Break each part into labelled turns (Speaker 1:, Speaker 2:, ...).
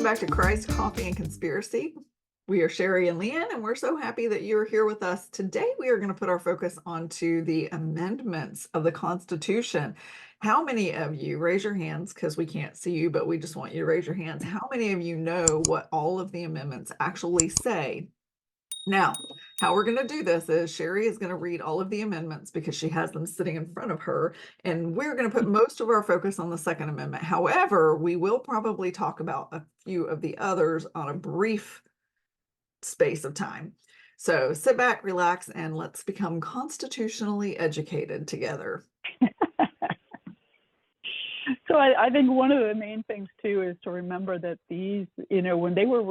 Speaker 1: back to Christ, Coffee, and Conspiracy. We are Sheri and Leigh Ann, and we're so happy that you're here with us. Today, we are going to put our focus onto the amendments of the Constitution. How many of you, raise your hands because we can't see you, but we just want you to raise your hands. How many of you know what all of the amendments actually say? Now, how we're going to do this is Sheri is going to read all of the amendments because she has them sitting in front of her, and we're going to put most of our focus on the Second Amendment. However, we will probably talk about a few of the others on a brief space of time. So sit back, relax, and let's become constitutionally educated together.
Speaker 2: So I think one of the main things too is to remember that these, when they were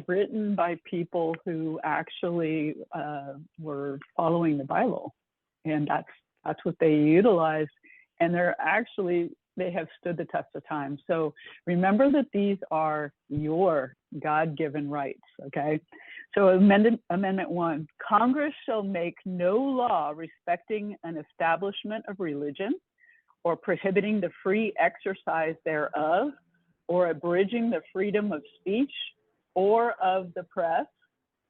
Speaker 2: written by people who actually were following the Bible, and that's what they utilized, and they have stood the test of time. So remember that these are your God-given rights, okay? So Amendment 1, Congress shall make no law respecting an establishment of religion or prohibiting the free exercise thereof or abridging the freedom of speech or of the press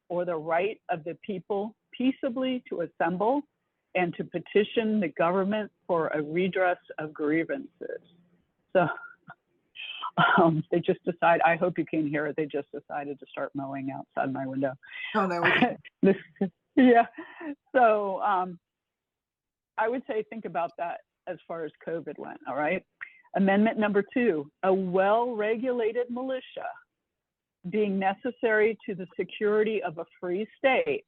Speaker 2: or the right of the people peaceably to assemble and to petition the government for a redress of grievances. So they just decided, I hope you can hear it, they just decided to start mowing outside my window.
Speaker 1: Oh, no, we can't.
Speaker 2: Yeah. So I would say think about that as far as COVID went, all right? Amendment number 2, a well-regulated militia being necessary to the security of a free state,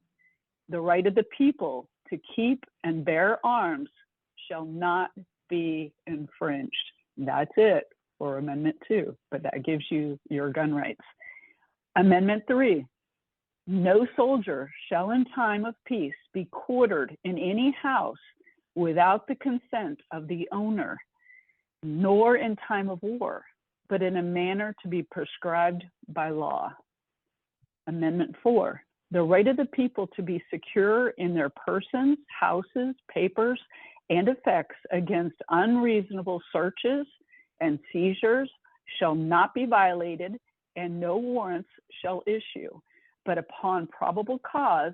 Speaker 2: the right of the people to keep and bear arms shall not be infringed. That's it for Amendment 2, but that gives you your gun rights. Amendment 3, no soldier shall in time of peace be quartered in any house without the consent of the owner, nor in time of war, but in a manner to be prescribed by law. Amendment 4, the right of the people to be secure in their persons, houses, papers, and effects against unreasonable searches and seizures shall not be violated, and no warrants shall issue, but upon probable cause,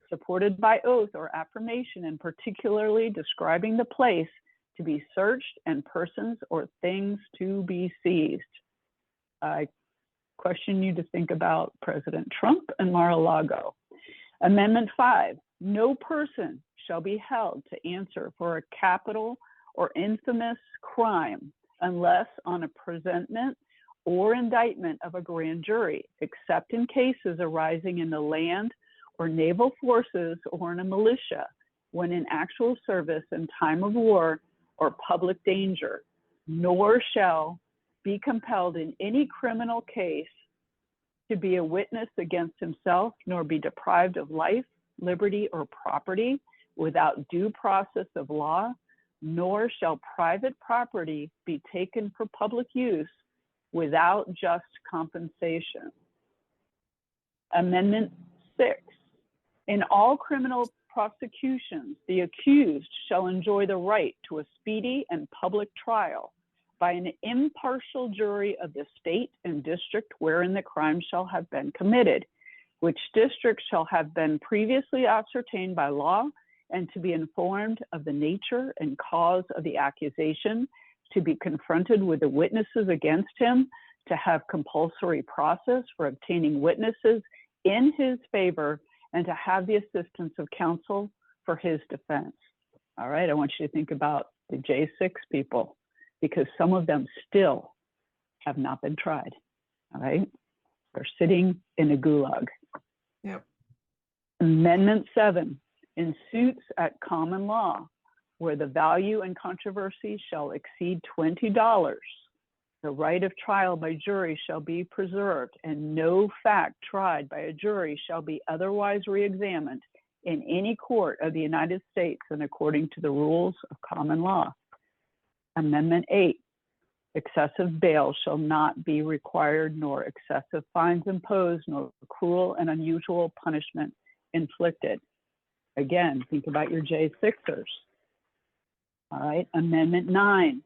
Speaker 2: supported by oath or affirmation, and particularly describing the place to be searched and persons or things to be seized. I question you to think about President Trump and Mar-a-Lago. Amendment 5, no person shall be held to answer for a capital or infamous crime unless on a presentment or indictment of a grand jury, except in cases arising in the land or naval forces or in a militia when in actual service in time of war or public danger, nor shall be compelled in any criminal case to be a witness against himself, nor be deprived of life, liberty, or property without due process of law, nor shall private property be taken for public use without just compensation. Amendment 6, in all criminal prosecutions, the accused shall enjoy the right to a speedy and public trial by an impartial jury of the state and district wherein the crime shall have been committed, which district shall have been previously ascertained by law, and to be informed of the nature and cause of the accusation, to be confronted with the witnesses against him, to have compulsory process for obtaining witnesses in his favor, and to have the assistance of counsel for his defense. All right, I want you to think about the J6 people, because some of them still have not been tried, all right? They're sitting in a gulag.
Speaker 1: Yep.
Speaker 2: Amendment 7, in suits at common law, where the value and controversy shall exceed $20, the right of trial by jury shall be preserved, and no fact tried by a jury shall be otherwise re-examined in any court of the United States and according to the rules of common law. Amendment 8, excessive bail shall not be required, nor excessive fines imposed, nor cruel and unusual punishment inflicted. Again, think about your J6ers. All right, Amendment 9,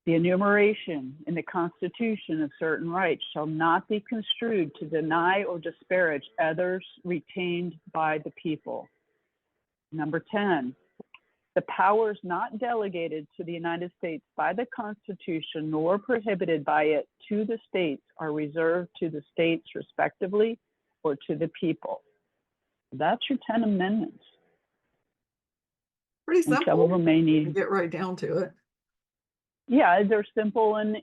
Speaker 2: The enumeration in the Constitution of certain rights shall not be construed to deny or disparage others retained by the people. Number 10, the powers not delegated to the United States by the Constitution nor prohibited by it to the states are reserved to the states respectively or to the people. That's your 10 amendments.
Speaker 1: Pretty
Speaker 2: And some
Speaker 1: simple.
Speaker 2: of them may
Speaker 1: You
Speaker 2: need,
Speaker 1: get right down to it.
Speaker 2: yeah, they're simple, and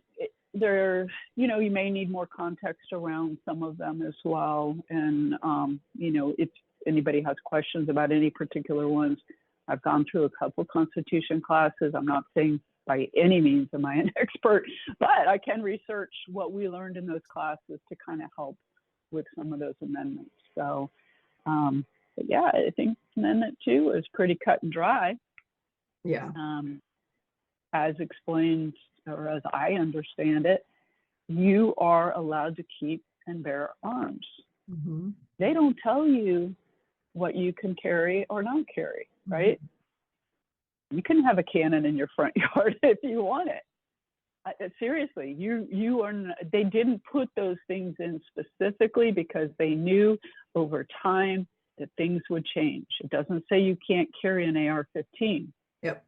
Speaker 2: they're, you know, you may need more context around some of them as well. And, you know, if anybody has questions about any particular ones, I've gone through a couple Constitution classes. I'm not saying by any means am I an expert, but I can research what we learned in those classes to kind of help with some of those amendments. So, but yeah, I think Amendment 2 is pretty cut and dry.
Speaker 1: Yeah.
Speaker 2: As explained, or as I understand it, you are allowed to keep and bear arms.
Speaker 1: Mm-hmm.
Speaker 2: They don't tell you what you can carry or not carry, right? Mm-hmm. You can have a cannon in your front yard if you want it. Seriously, you are. They didn't put those things in specifically because they knew over time that things would change. It doesn't say you can't carry an AR-15.
Speaker 1: Yep.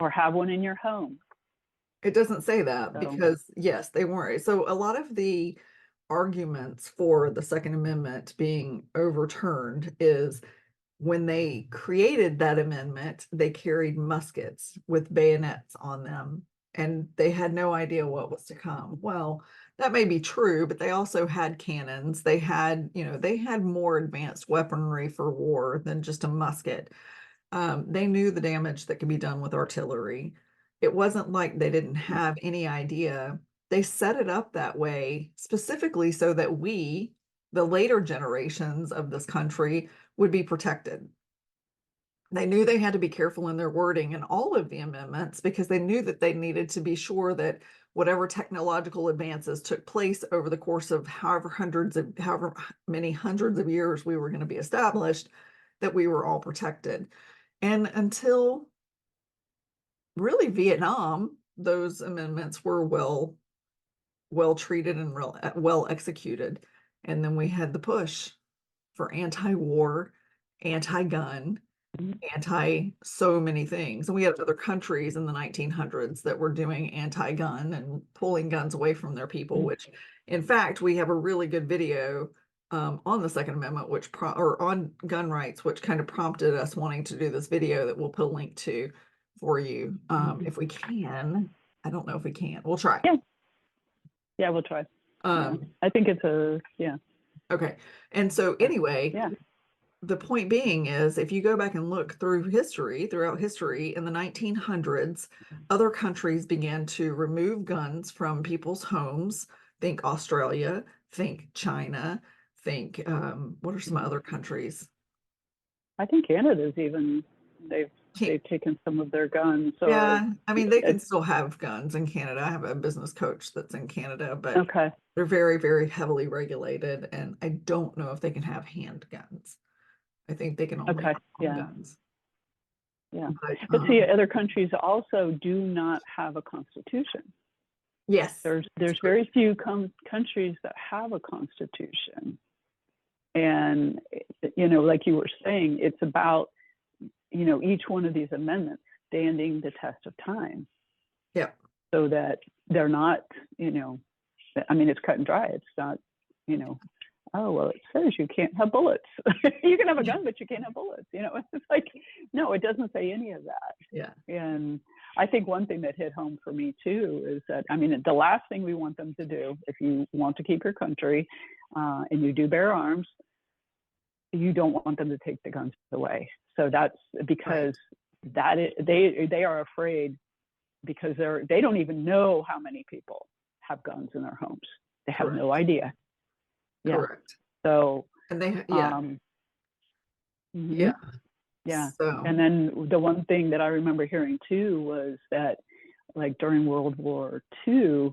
Speaker 2: Or have one in your home.
Speaker 1: It doesn't say that because, yes, they weren't. So a lot of the arguments for the Second Amendment being overturned is when they created that amendment, they carried muskets with bayonets on them, and they had no idea what was to come. Well, that may be true, but they also had cannons. They had, you know, they had more advanced weaponry for war than just a musket. They knew the damage that could be done with artillery. It wasn't like they didn't have any idea. They set it up that way specifically so that we, the later generations of this country, would be protected. They knew they had to be careful in their wording in all of the amendments because they knew that they needed to be sure that whatever technological advances took place over the course of however many hundreds of years we were going to be established, that we were all protected. And until really Vietnam, those amendments were well treated and well executed. And then we had the push for anti-war, anti-gun, anti so many things. And we had other countries in the 1900s that were doing anti-gun and pulling guns away from their people, which in fact, we have a really good video on the Second Amendment, or on gun rights, which kind of prompted us wanting to do this video that we'll put a link to for you. If we can, I don't know if we can, we'll try.
Speaker 2: Yeah, we'll try. I think it's
Speaker 1: okay. And so anyway, the point being is, if you go back and look throughout history, in the 1900s, other countries began to remove guns from people's homes. Think Australia, think China, think, what are some other countries?
Speaker 2: I think Canada's even, they've taken some of their guns. Or,
Speaker 1: yeah, I mean, they can still have guns in Canada. I have a business coach that's in Canada, but they're very, very heavily regulated, and I don't know if they can have handguns. I think they can only have guns.
Speaker 2: Yeah, but see, other countries also do not have a constitution.
Speaker 1: Yes,
Speaker 2: there's very few countries that have a constitution, and you know, like you were saying, it's about, you know, each one of these amendments standing the test of time.
Speaker 1: Yeah.
Speaker 2: So that they're not, you know, I mean, it's cut and dry. It's not, you know, oh, well, it says you can't have bullets. You can have a gun, but you can't have bullets. You know, it's like, no, it doesn't say any of that.
Speaker 1: Yeah.
Speaker 2: And I think one thing that hit home for me too is that, I mean, the last thing we want them to do, if you want to keep your country and you do bear arms, you don't want them to take the guns away. So that's because they are afraid, because they don't even know how many people have guns in their homes. They have no idea. Yeah.
Speaker 1: Correct.
Speaker 2: So,
Speaker 1: and they,
Speaker 2: So. And then the one thing that I remember hearing too was that, like, during World War II,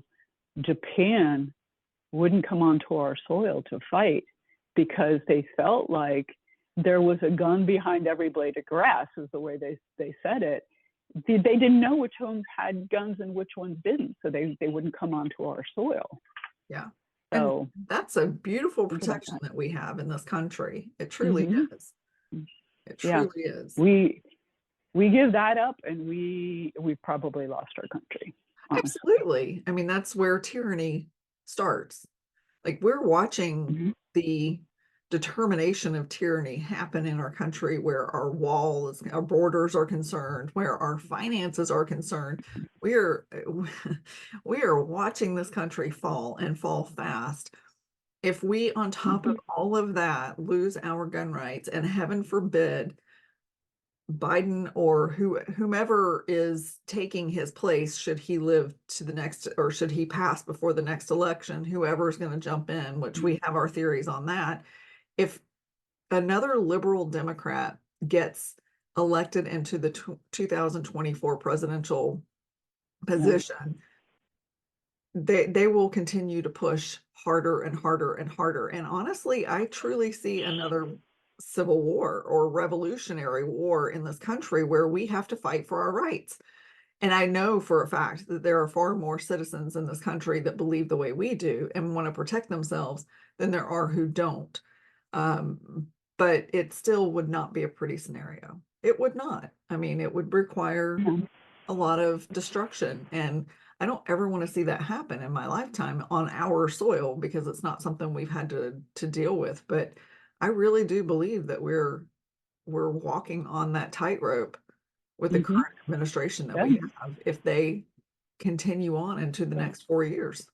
Speaker 2: Japan wouldn't come onto our soil to fight because they felt like there was a gun behind every blade of grass, is the way they said it. they didn't know which ones had guns and which ones didn't, so they wouldn't come onto our soil.
Speaker 1: Yeah.
Speaker 2: So
Speaker 1: And that's a beautiful
Speaker 2: think about
Speaker 1: protection
Speaker 2: that.
Speaker 1: that we have in this country. It truly
Speaker 2: Hmm.
Speaker 1: is. It
Speaker 2: Yeah,
Speaker 1: truly is.
Speaker 2: we give that up, and we probably lost our country, honestly.
Speaker 1: Absolutely. I mean, that's where tyranny starts. Like we're watching
Speaker 2: Hmm.
Speaker 1: the determination of tyranny happen in our country where our walls, our borders are concerned, where our finances are concerned. We are we are watching this country fall and fall fast. If we, on top
Speaker 2: Hmm.
Speaker 1: of all of that, lose our gun rights, and heaven forbid, Biden or whomever is taking his place, should he live to the next, or should he pass before the next election, whoever is going to jump in, which we have our theories on that. If another liberal Democrat gets elected into the 2024 presidential
Speaker 2: Yeah.
Speaker 1: position, they will continue to push harder and harder and harder. And honestly, I truly see another civil war or revolutionary war in this country where we have to fight for our rights. And I know for a fact that there are far more citizens in this country that believe the way we do and want to protect themselves than there are who don't. Um, but it still would not be a pretty scenario. It would not. I mean, it would require
Speaker 2: Yeah.
Speaker 1: a lot of destruction. And I don't ever want to see that happen in my lifetime on our soil, because it's not something we've had to deal with. But I really do believe that we're walking on that tightrope with the
Speaker 2: Hmm.
Speaker 1: current administration that
Speaker 2: Yeah.
Speaker 1: we have, if they continue on into the next 4 years.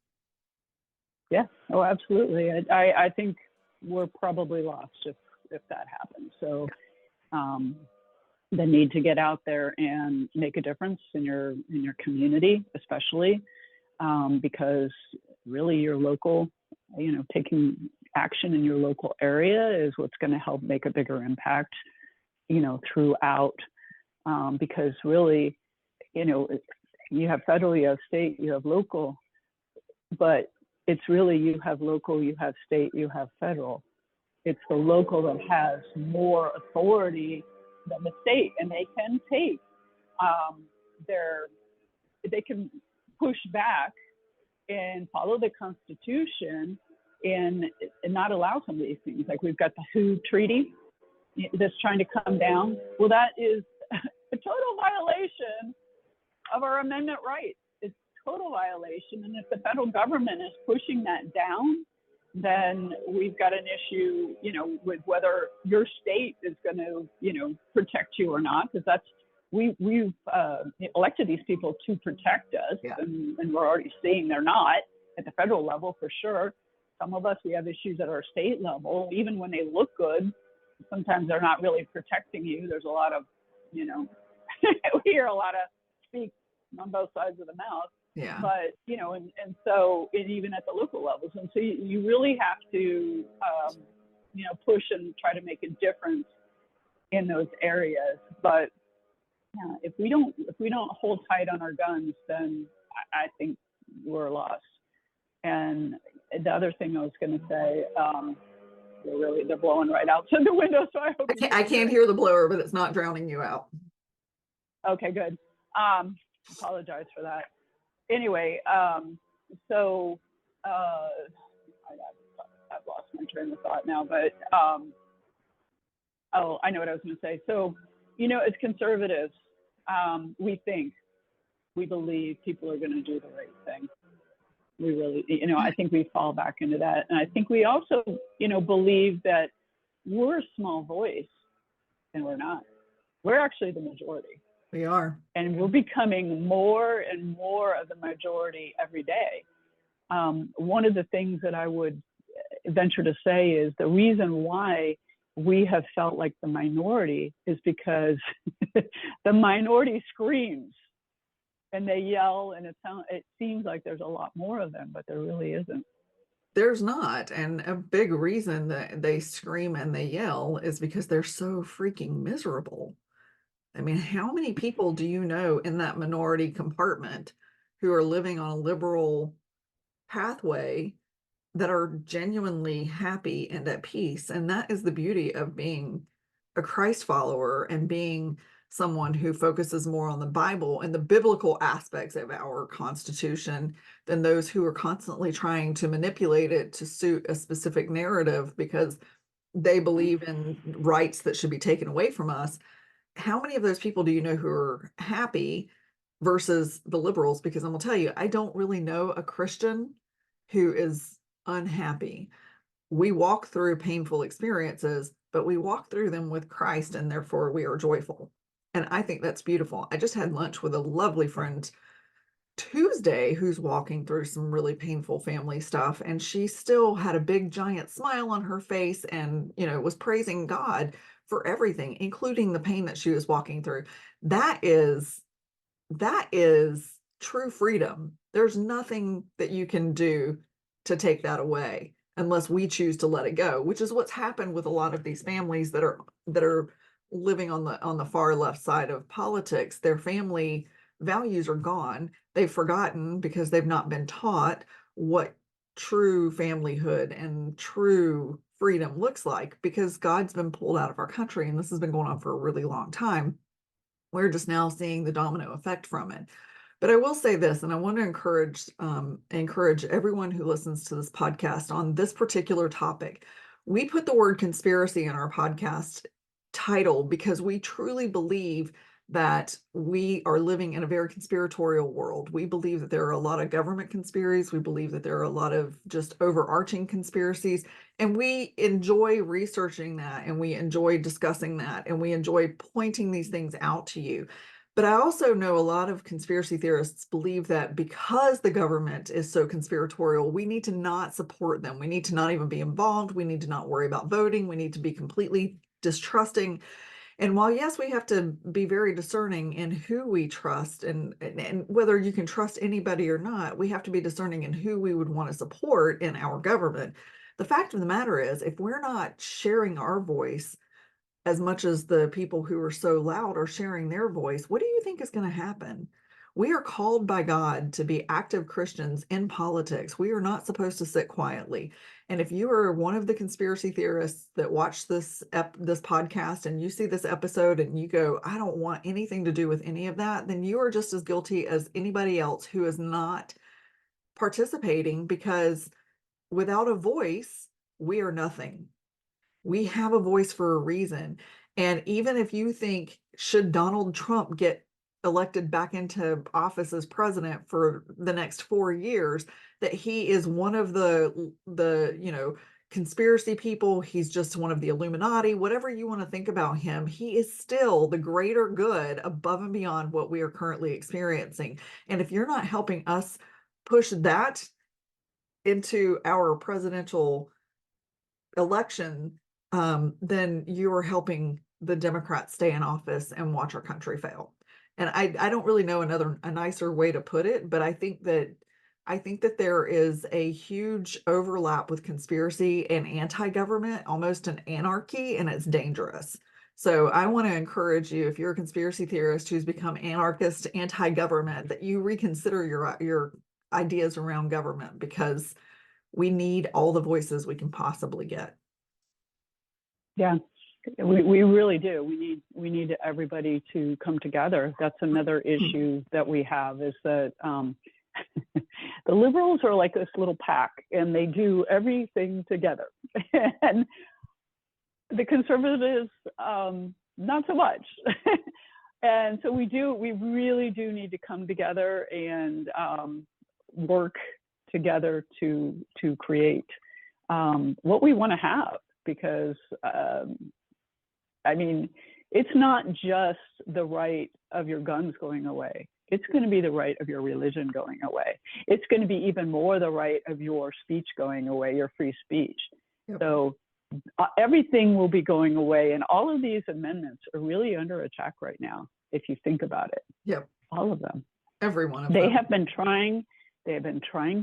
Speaker 2: Yeah. Oh, absolutely. I think we're probably lost if that happens. So the need to get out there and make a difference in your community, especially because really your local, taking action in your local area is what's going to help make a bigger impact, throughout. Because really, you have federal, you have state, you have local, but it's really you have local, you have state, you have federal. It's the local that has more authority than the state, and they can take their, they can push back and follow the Constitution and not allow some of these things. Like we've got the WHO treaty that's trying to come down. Well, that is a total violation of our amendment rights. It's total violation. And if the federal government is pushing that down, then we've got an issue, with whether your state is going to, protect you or not, because that's, we've elected these people to protect us,
Speaker 1: Yeah.
Speaker 2: and we're already seeing they're not at the federal level for sure. Some of us, we have issues at our state level, even when they look good. Sometimes they're not really protecting you. There's a lot of, we hear a lot of speak on both sides of the mouth.
Speaker 1: Yeah.
Speaker 2: But, and so even at the local levels. And so you really have to, push and try to make a difference in those areas. But yeah, if we don't hold tight on our guns, then I think we're lost. And the other thing I was going to say, they're blowing right outside the window. So I hope
Speaker 1: I can't hear the blower, but it's not drowning you out.
Speaker 2: Okay, good. Apologize for that. Anyway, so I've lost my train of thought now, but I know what I was going to say. So, as conservatives, we believe people are going to do the right thing. We really, I think we fall back into that. And I think we also, believe that we're a small voice, and we're not. We're actually the majority.
Speaker 1: We are.
Speaker 2: And we're becoming more and more of the majority every day. One of the things that I would venture to say is the reason why we have felt like the minority is because the minority screams and they yell, and it seems like there's a lot more of them, but there really isn't.
Speaker 1: There's not. And a big reason that they scream and they yell is because they're so freaking miserable. I mean, how many people do you know in that minority compartment who are living on a liberal pathway that are genuinely happy and at peace? And that is the beauty of being a Christ follower and being someone who focuses more on the Bible and the biblical aspects of our Constitution than those who are constantly trying to manipulate it to suit a specific narrative because they believe in rights that should be taken away from us. How many of those people do you know who are happy versus the liberals? Because I'm gonna tell you, I don't really know a Christian who is unhappy. We walk through painful experiences, but we walk through them with Christ, and therefore we are joyful. And I think that's beautiful. I just had lunch with a lovely friend Tuesday who's walking through some really painful family stuff, and she still had a big giant smile on her face and, was praising God for everything, including the pain that she was walking through. That is true freedom. There's nothing that you can do to take that away unless we choose to let it go, which is what's happened with a lot of these families that are living on the far left side of politics. Their family values are gone. They've forgotten because they've not been taught what true familyhood and true freedom looks like, because God's been pulled out of our country, and this has been going on for a really long time. We're just now seeing the domino effect from it. But I will say this, and I want to encourage everyone who listens to this podcast on this particular topic. We put the word conspiracy in our podcast title because we truly believe that we are living in a very conspiratorial world. We believe that there are a lot of government conspiracies. We believe that there are a lot of just overarching conspiracies. And we enjoy researching that, and we enjoy discussing that, and we enjoy pointing these things out to you. But I also know a lot of conspiracy theorists believe that because the government is so conspiratorial, we need to not support them. We need to not even be involved. We need to not worry about voting. We need to be completely distrusting. And while, yes, we have to be very discerning in who we trust and whether you can trust anybody or not, we have to be discerning in who we would want to support in our government. The fact of the matter is, if we're not sharing our voice as much as the people who are so loud are sharing their voice, what do you think is going to happen? We are called by God to be active Christians in politics. We are not supposed to sit quietly. And if you are one of the conspiracy theorists that watch this podcast and you see this episode and you go, I don't want anything to do with any of that, then you are just as guilty as anybody else who is not participating, because without a voice, we are nothing. We have a voice for a reason. And even if you think, should Donald Trump get elected back into office as president for the next 4 years, that he is one of the conspiracy people, he's just one of the Illuminati, whatever you want to think about him, he is still the greater good above and beyond what we are currently experiencing. And if you're not helping us push that into our presidential election, then you're helping the Democrats stay in office and watch our country fail. And I don't really know a nicer way to put it, but I think that there is a huge overlap with conspiracy and anti-government, almost an anarchy, and it's dangerous. So I want to encourage you, if you're a conspiracy theorist who's become anarchist, anti-government, that you reconsider your ideas around government, because we need all the voices we can possibly get.
Speaker 2: Yeah, we really do. We need everybody to come together. That's another issue that we have, is that the liberals are like this little pack, and they do everything together, and the conservatives not so much. And so we really do need to come together and work together to create what we want to have. Because, it's not just the right of your guns going away. It's going to be the right of your religion going away. It's going to be even more the right of your speech going away, your free speech. Yep. So everything will be going away. And all of these amendments are really under attack right now, if you think about it.
Speaker 1: Yep.
Speaker 2: All of them.
Speaker 1: Every one of
Speaker 2: them. They have been trying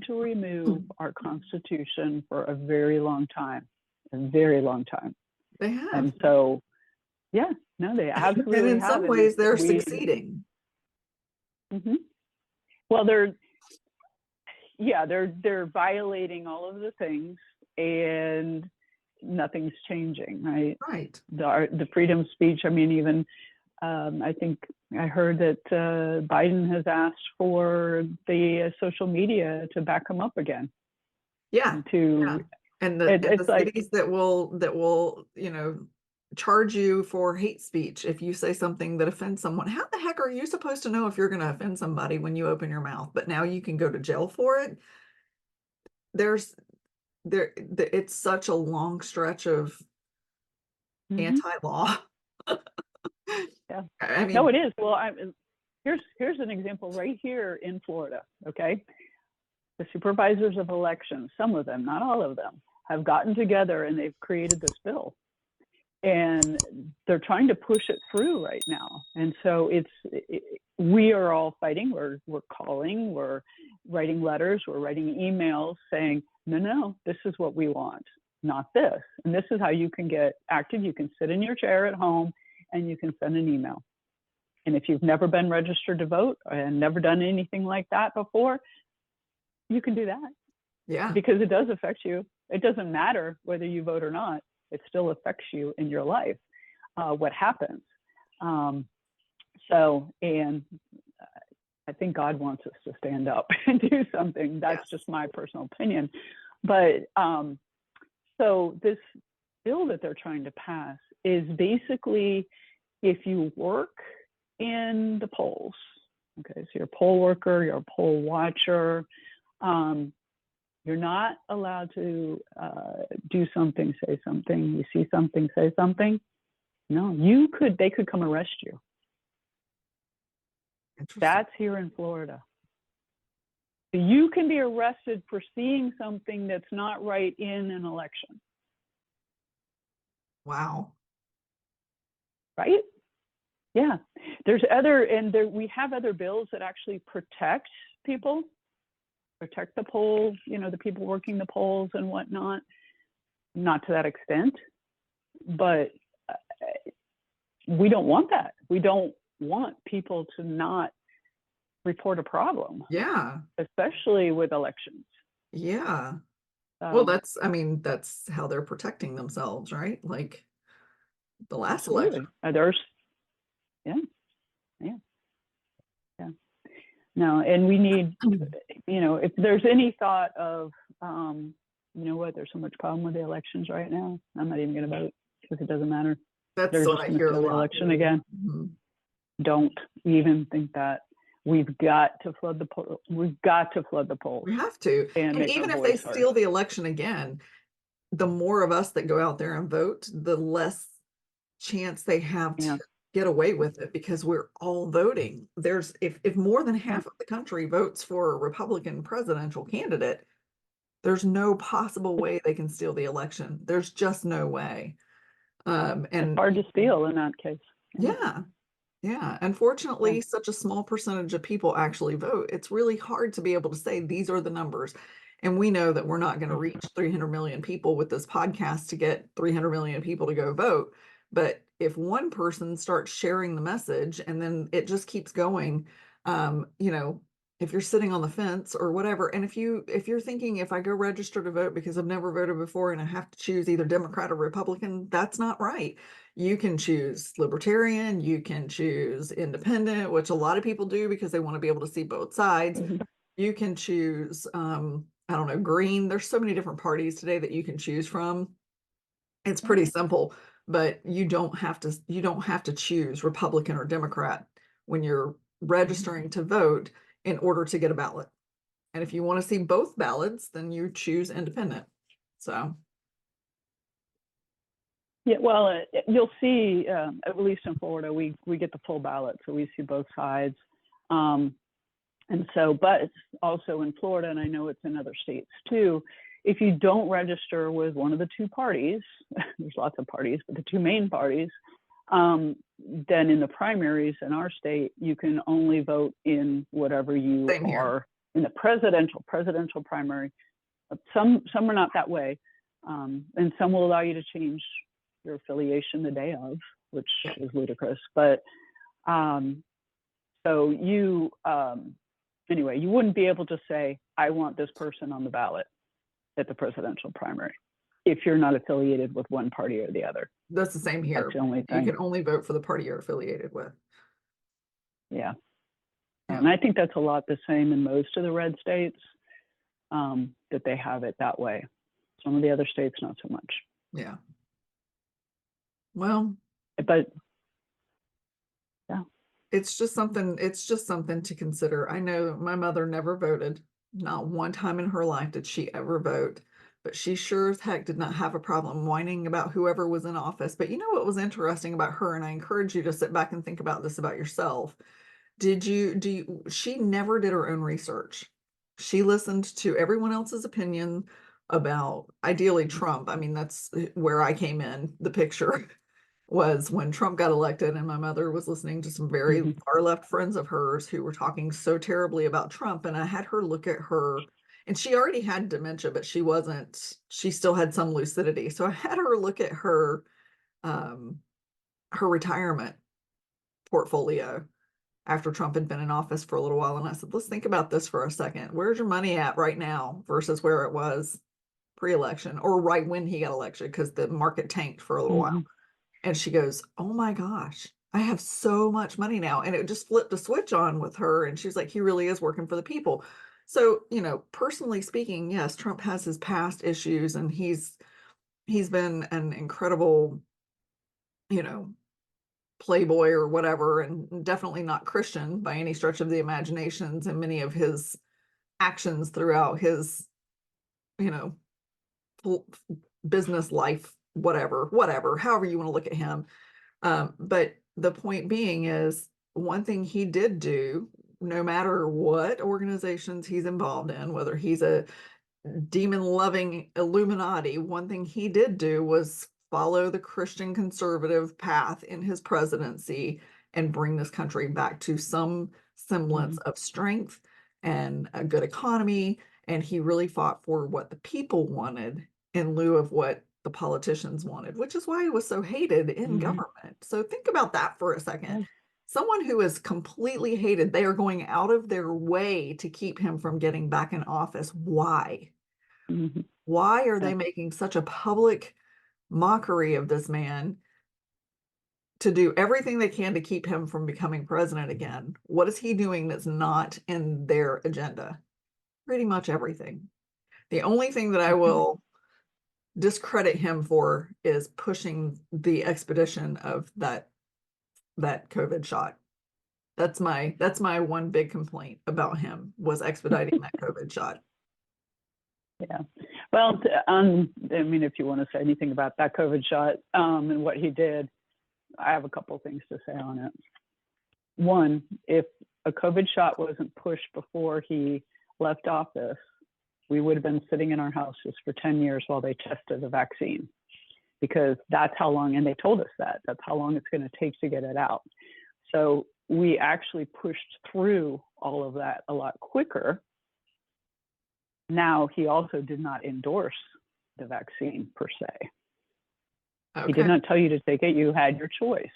Speaker 2: to remove our Constitution for a very long time. A very long time.
Speaker 1: They have.
Speaker 2: And so, yeah, no, they absolutely have.
Speaker 1: And in some ways, they're succeeding.
Speaker 2: Mm-hmm. Well, they're violating all of the things, and nothing's changing, right?
Speaker 1: Right.
Speaker 2: The freedom of speech. Even I think I heard that Biden has asked for the social media to back him up again.
Speaker 1: Yeah.
Speaker 2: And to
Speaker 1: And the
Speaker 2: it's like
Speaker 1: cities that will, you know, charge you for hate speech if you say something that offends someone. How the heck are you supposed to know if you're going to offend somebody when you open your mouth? But now you can go to jail for it. It's such a long stretch of anti-law.
Speaker 2: yeah.
Speaker 1: I
Speaker 2: No,
Speaker 1: mean,
Speaker 2: it is. Well, here's an example right here in Florida. Okay, the supervisors of elections, some of them, not all of them, have gotten together and they've created this bill, and they're trying to push it through right now. And so we are all fighting. We're calling. We're writing letters. We're writing emails saying, no, this is what we want, not this. And this is how you can get active. You can sit in your chair at home and you can send an email. And if you've never been registered to vote and never done anything like that before, you can do that.
Speaker 1: yeah.
Speaker 2: Because it does affect you. It doesn't matter whether you vote or not. It still affects you in your life, what happens. And I think God wants us to stand up and do something. That's just my personal opinion. But so this bill that they're trying to pass is basically, if you work in the polls, okay, so you're a poll worker, you're a poll watcher, you're not allowed to do something, say something. You see something, say something. No, they could come arrest you. That's here in Florida. You can be arrested for seeing something that's not right in an election.
Speaker 1: Wow.
Speaker 2: Right? Yeah. We have other bills that actually protect people, protect the polls, the people working the polls and whatnot. Not to that extent, but we don't want that. We don't want people to not report a problem.
Speaker 1: Yeah.
Speaker 2: Especially with elections.
Speaker 1: Yeah. Well, that's how they're protecting themselves, right? Like the last election.
Speaker 2: Yeah. No, and we need, if there's any thought of, there's so much problem with the elections right now. I'm not even going to vote because it doesn't matter.
Speaker 1: That's what I hear a lot.
Speaker 2: The election again. Mm-hmm. Don't even think that. We've got to flood the polls. We've got to flood the polls.
Speaker 1: We have to. And even if they steal the election again, the more of us that go out there and vote, the less chance they have to get away with it, because we're all voting. If more than half of the country votes for a Republican presidential candidate, there's no possible way they can steal the election. There's just no way. And
Speaker 2: it's hard to steal in that case.
Speaker 1: Yeah. Unfortunately, such a small percentage of people actually vote. It's really hard to be able to say these are the numbers. And we know that we're not going to reach 300 million people with this podcast to get 300 million people to go vote. But if one person starts sharing the message and then it just keeps going, if you're sitting on the fence or whatever, and if you're thinking, if I go register to vote because I've never voted before and I have to choose either Democrat or Republican, that's not right. You can choose Libertarian, you can choose Independent, which a lot of people do because they want to be able to see both sides. Mm-hmm. You can choose, Green. There's so many different parties today that you can choose from. It's pretty simple, but you don't have to choose Republican or Democrat when you're registering to vote in order to get a ballot. And if you want to see both ballots, then you choose Independent. So.
Speaker 2: Yeah, well, you'll see, at least in Florida, we get the full ballot, so we see both sides. But it's also in Florida, and I know it's in other states too, if you don't register with one of the two parties, there's lots of parties, but the two main parties, then in the primaries in our state, you can only vote in whatever you are in the presidential primary. Some are not that way, and some will allow you to change your affiliation the day of, which is ludicrous. But you wouldn't be able to say, I want this person on the ballot at the presidential primary. if you're not affiliated with one party or the other.
Speaker 1: That's the same here.
Speaker 2: That's the only
Speaker 1: You
Speaker 2: thing.
Speaker 1: can only vote for the party you're affiliated with.
Speaker 2: Yeah.
Speaker 1: Yeah.
Speaker 2: And I think that's a lot the same in most of the red states, that they have it that way. Some of the other states, not so much.
Speaker 1: Yeah. Well,
Speaker 2: But yeah,
Speaker 1: it's just something to consider. I know my mother never voted. Not one time in her life did she ever vote, but she sure as heck did not have a problem whining about whoever was in office. But you know what was interesting about her, and I encourage you to sit back and think about this about yourself. She never did her own research. She listened to everyone else's opinion about ideally Trump. I mean, that's where I came in the picture was when Trump got elected, and my mother was listening to some very far left friends of hers who were talking so terribly about Trump. And I had her look at her, and she already had dementia, but she still had some lucidity. So I had her look at her retirement portfolio after Trump had been in office for a little while. And I said, let's think about this for a second. Where's your money at right now versus where it was pre-election or right when he got elected, because the market tanked for a little while. And she goes, oh my gosh, I have so much money now. And it just flipped a switch on with her. And she's like, he really is working for the people. So, personally speaking, yes, Trump has his past issues, and he's been an incredible, playboy or whatever, and definitely not Christian by any stretch of the imaginations, and many of his actions throughout his, business life, whatever, however you want to look at him. But the point being is, one thing he did do, no matter what organizations he's involved in, whether he's a demon-loving Illuminati, one thing he did do was follow the Christian conservative path in his presidency and bring this country back to some semblance of strength and a good economy. And he really fought for what the people wanted in lieu of what the politicians wanted, which is why he was so hated in government. So think about that for a second. Someone who is completely hated, they are going out of their way to keep him from getting back in office. Why? Why are they making such a public mockery of this man to do everything they can to keep him from becoming president again? What is he doing that's not in their agenda? Pretty much everything. The only thing that I will discredit him for is pushing the expedition of that COVID shot. That's my one big complaint about him, was expediting that COVID shot.
Speaker 2: Yeah. Well, I mean, if you want to say anything about that COVID shot and what he did, I have a couple things to say on it. One, if a COVID shot wasn't pushed before he left office, we would have been sitting in our houses for 10 years while they tested the vaccine, because that's how long, and they told us that's how long it's going to take to get it out. So we actually pushed through all of that a lot quicker. Now, he also did not endorse the vaccine per se.
Speaker 1: Okay.
Speaker 2: He did not tell you to take it. You had your choice.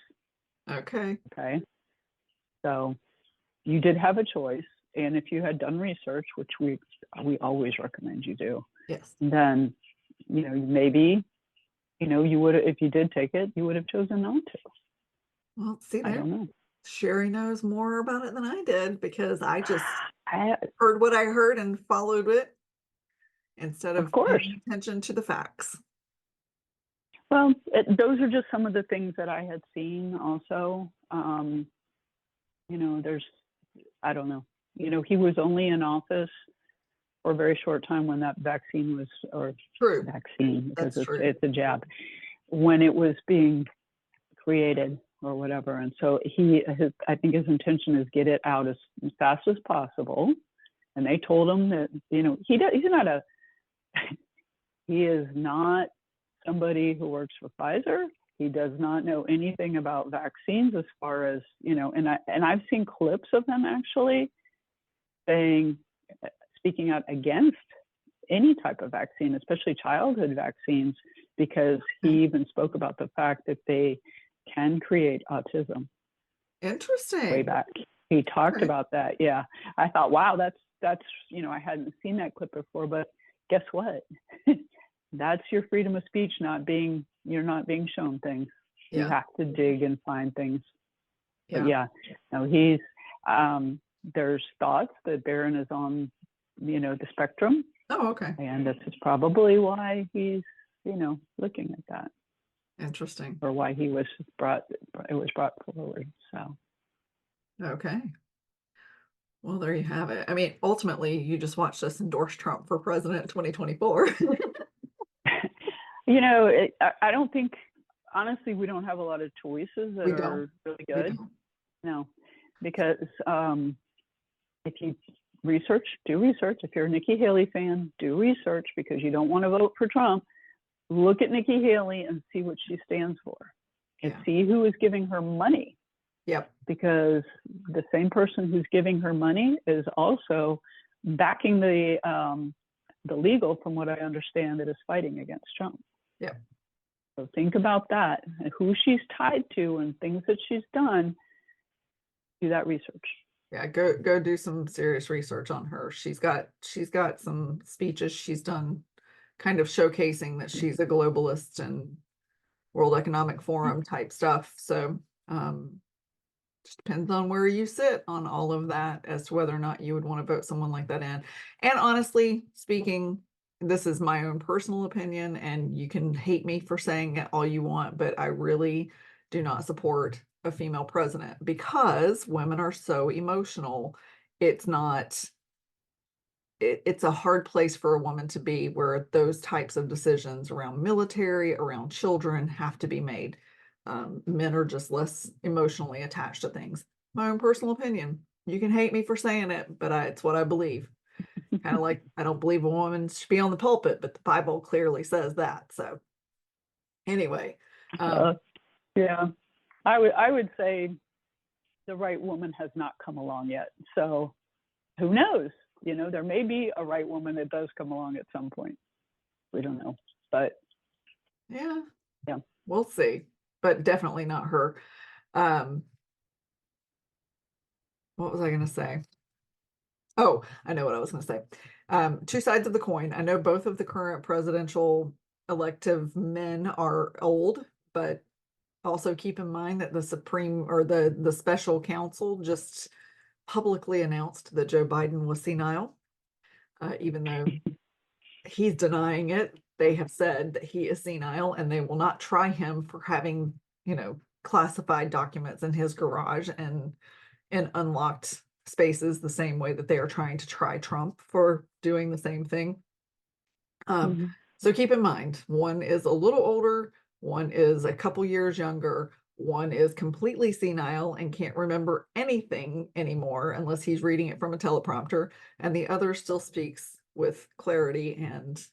Speaker 1: Okay.
Speaker 2: Okay. So you did have a choice. And if you had done research, which we always recommend you do,
Speaker 1: yes,
Speaker 2: then, maybe, you would, if you did take it, you would have chosen not to.
Speaker 1: Well, see there.
Speaker 2: I don't know.
Speaker 1: Sheri knows more about it than I did, because I just heard what I heard and followed it instead of paying attention to the facts.
Speaker 2: Well, those are just some of the things that I had seen also. I don't know. He was only in office for a very short time when that vaccine was, or
Speaker 1: true.
Speaker 2: Vaccine, because
Speaker 1: it's
Speaker 2: a jab, when it was being created or whatever. And so I think his intention is get it out as fast as possible. And they told him that, he is not somebody who works for Pfizer. He does not know anything about vaccines as far as, and I've seen clips of him actually speaking out against any type of vaccine, especially childhood vaccines, because he even spoke about the fact that they can create autism.
Speaker 1: Interesting.
Speaker 2: Way back. He talked about that. Yeah. I thought, wow, that's, I hadn't seen that clip before, but guess what? that's your freedom of speech, you're not being shown things. You
Speaker 1: Yeah.
Speaker 2: have to dig and find things.
Speaker 1: Yeah.
Speaker 2: But yeah, no, there's thoughts that Barron is on, the spectrum.
Speaker 1: Oh, okay.
Speaker 2: And this is probably why he's, looking at that,
Speaker 1: Interesting.
Speaker 2: or why it was brought forward. So,
Speaker 1: Okay. Well, there you have it. I mean, ultimately, you just watched us endorse Trump for president in 2024.
Speaker 2: I don't think, honestly, we don't have a lot of choices that are really good. No, because if you do research. If you're a Nikki Haley fan, do research, because you don't want to vote for Trump. Look at Nikki Haley and see what she stands for, and see who is giving her money.
Speaker 1: Yep.
Speaker 2: Because the same person who's giving her money is also backing the legal, from what I understand, that is fighting against Trump.
Speaker 1: Yep.
Speaker 2: So think about that, and who she's tied to and things that she's done. Do that research.
Speaker 1: Yeah, go do some serious research on her. She's got some speeches she's done kind of showcasing that she's a globalist and World Economic Forum type stuff. So just depends on where you sit on all of that as to whether or not you would want to vote someone like that in. And honestly speaking, this is my own personal opinion, and you can hate me for saying it all you want, but I really do not support a female president, because women are so emotional. It's a hard place for a woman to be, where those types of decisions around military, around children, have to be made. Men are just less emotionally attached to things. My own personal opinion. You can hate me for saying it, but it's what I believe. Kind of like, I don't believe a woman should be on the pulpit, but the Bible clearly says that. So anyway.
Speaker 2: Yeah, I would say the right woman has not come along yet. So who knows? There may be a right woman that does come along at some point. We don't know, but
Speaker 1: yeah,
Speaker 2: yeah,
Speaker 1: we'll see. But definitely not her. What was I going to say? Oh, I know what I was going to say. Two sides of the coin. I know both of the current presidential elective men are old, but also keep in mind that the Supreme, or the special counsel, just publicly announced that Joe Biden was senile. Even though he's denying it, they have said that he is senile, and they will not try him for having, classified documents in his garage and in unlocked spaces, the same way that they are trying to try Trump for doing the same thing. So keep in mind, one is a little older, one is a couple years younger, one is completely senile and can't remember anything anymore unless he's reading it from a teleprompter, and the other still speaks with clarity and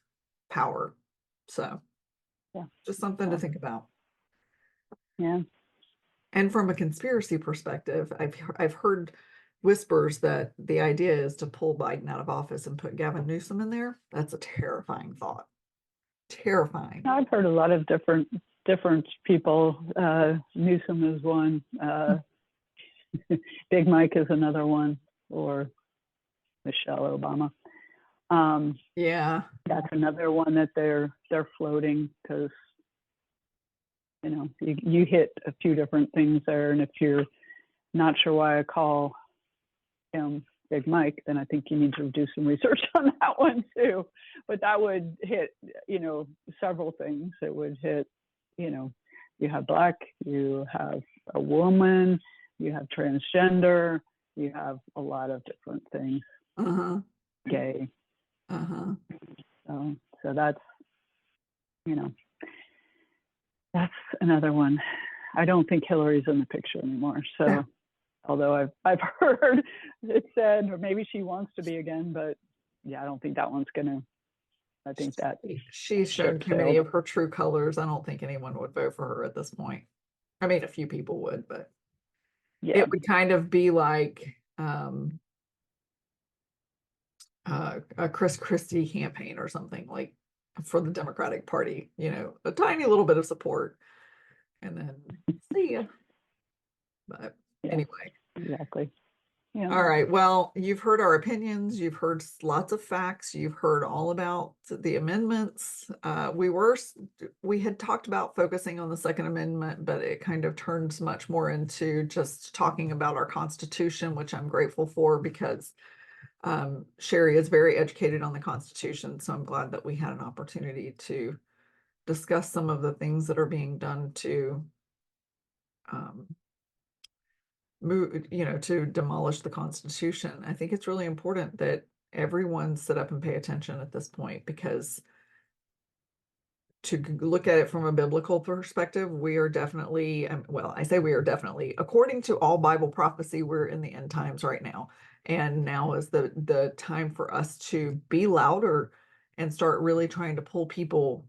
Speaker 1: power. So just something to think about.
Speaker 2: Yeah.
Speaker 1: And from a conspiracy perspective, I've heard whispers that the idea is to pull Biden out of office and put Gavin Newsom in there. That's a terrifying thought. Terrifying.
Speaker 2: I've heard a lot of different people. Newsom is one. Big Mike is another one, or Michelle Obama.
Speaker 1: Yeah,
Speaker 2: that's another one that they're floating, because you hit a few different things there, and if you're not sure why I call him Big Mike, then I think you need to do some research on that one too. But that would hit, several things. It would hit, you have Black, you have a woman, you have transgender, you have a lot of different things. Gay. So that's, that's another one. I don't think Hillary's in the picture anymore. So. Yeah. Although I've heard it said, or maybe she wants to be again, but yeah, I don't think that one's gonna. I think that
Speaker 1: she's shown too many of her true colors. I don't think anyone would vote for her at this point. I mean, a few people would, but yeah, it would kind of be like a Chris Christie campaign or something, like for the Democratic Party. A tiny little bit of support, and then see ya. But anyway,
Speaker 2: exactly. Yeah.
Speaker 1: All right. Well, you've heard our opinions. You've heard lots of facts. You've heard all about the amendments. We had talked about focusing on the Second Amendment, but it kind of turns much more into just talking about our Constitution, which I'm grateful for because Sheri is very educated on the Constitution. So I'm glad that we had an opportunity to discuss some of the things that are being done to move, to demolish the Constitution. I think it's really important that everyone sit up and pay attention at this point, because to look at it from a biblical perspective, we are definitely, well, I say we are definitely, according to all Bible prophecy, we're in the end times right now. And now is the time for us to be louder and start really trying to pull people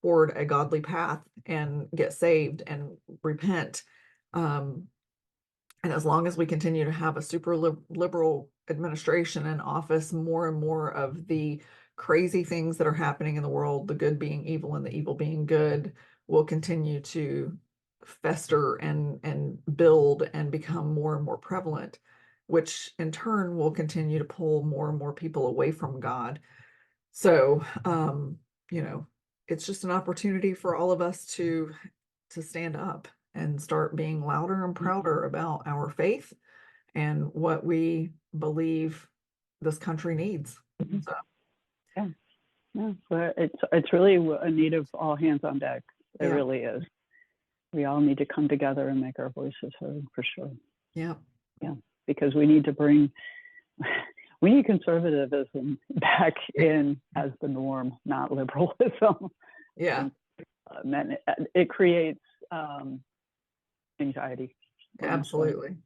Speaker 1: toward a godly path and get saved and repent. And as long as we continue to have a super liberal administration in office, more and more of the crazy things that are happening in the world, the good being evil and the evil being good, will continue to fester and build and become more and more prevalent, which in turn will continue to pull more and more people away from God. So, it's just an opportunity for all of us to stand up and start being louder and prouder about our faith and what we believe this country needs. So,
Speaker 2: Yeah. Yeah. But it's really a need of all hands on deck. It
Speaker 1: Yeah.
Speaker 2: really is. We all need to come together and make our voices heard, for sure.
Speaker 1: yeah,
Speaker 2: Because we need to bring we need conservatism back in as the norm, not liberalism.
Speaker 1: yeah,
Speaker 2: And it creates anxiety.
Speaker 1: absolutely.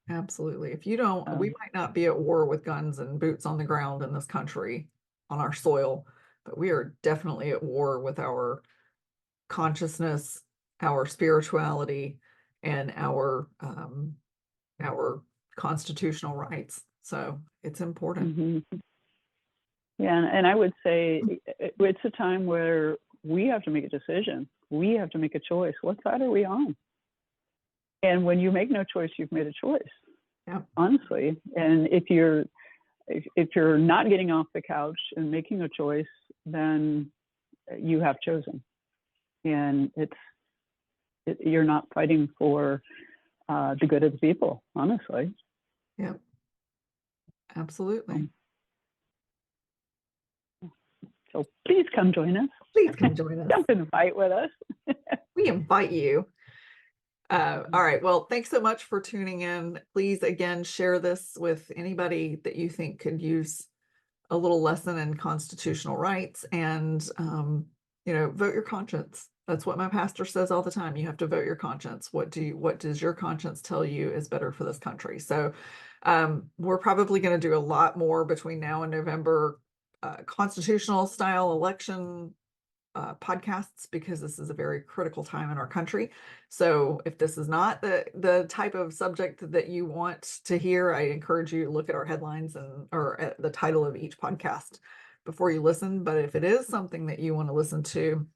Speaker 1: Absolutely. If you don't, we might not be at war with guns and boots on the ground in this country, on our soil, but we are definitely at war with our consciousness, our spirituality, and our constitutional rights. So it's important.
Speaker 2: Mm-hmm. Yeah, and I would say it's a time where we have to make a decision. We have to make a choice. What side are we on? And when you make no choice, you've made a choice.
Speaker 1: Yeah.
Speaker 2: Honestly. And if you're not getting off the couch and making a choice, then you have chosen. And you're not fighting for the good of the people, honestly.
Speaker 1: Yeah. Absolutely.
Speaker 2: So please come join us.
Speaker 1: Please come join us.
Speaker 2: Jump in the fight with us.
Speaker 1: We invite you. All right. Well, thanks so much for tuning in. Please, again, share this with anybody that you think could use a little lesson in constitutional rights, and, vote your conscience. That's what my pastor says all the time. You have to vote your conscience. What does your conscience tell you is better for this country? So, we're probably going to do a lot more between now and November, constitutional style election podcasts, because this is a very critical time in our country. So if this is not the type of subject that you want to hear, I encourage you to look at our headlines or at the title of each podcast before you listen. But if it is something that you want to listen to,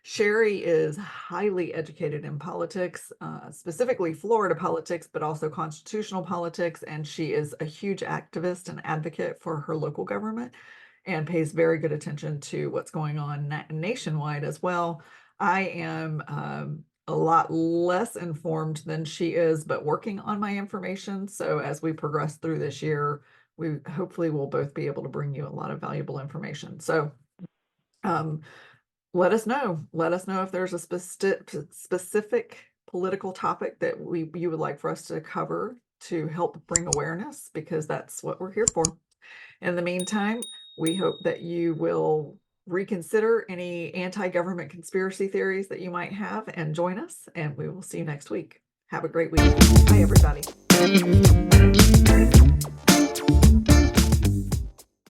Speaker 1: Sheri is highly educated in politics, specifically Florida politics, but also constitutional politics. And she is a huge activist and advocate for her local government, and pays very good attention to what's going on nationwide as well. I am a lot less informed than she is, but working on my information. So as we progress through this year, we hopefully will both be able to bring you a lot of valuable information. So let us know. Let us know if there's a specific political topic that you would like for us to cover to help bring awareness, because that's what we're here for. In the meantime, we hope that you will reconsider any anti-government conspiracy theories that you might have and join us, and we will see you next week. Have a great week. Bye, everybody.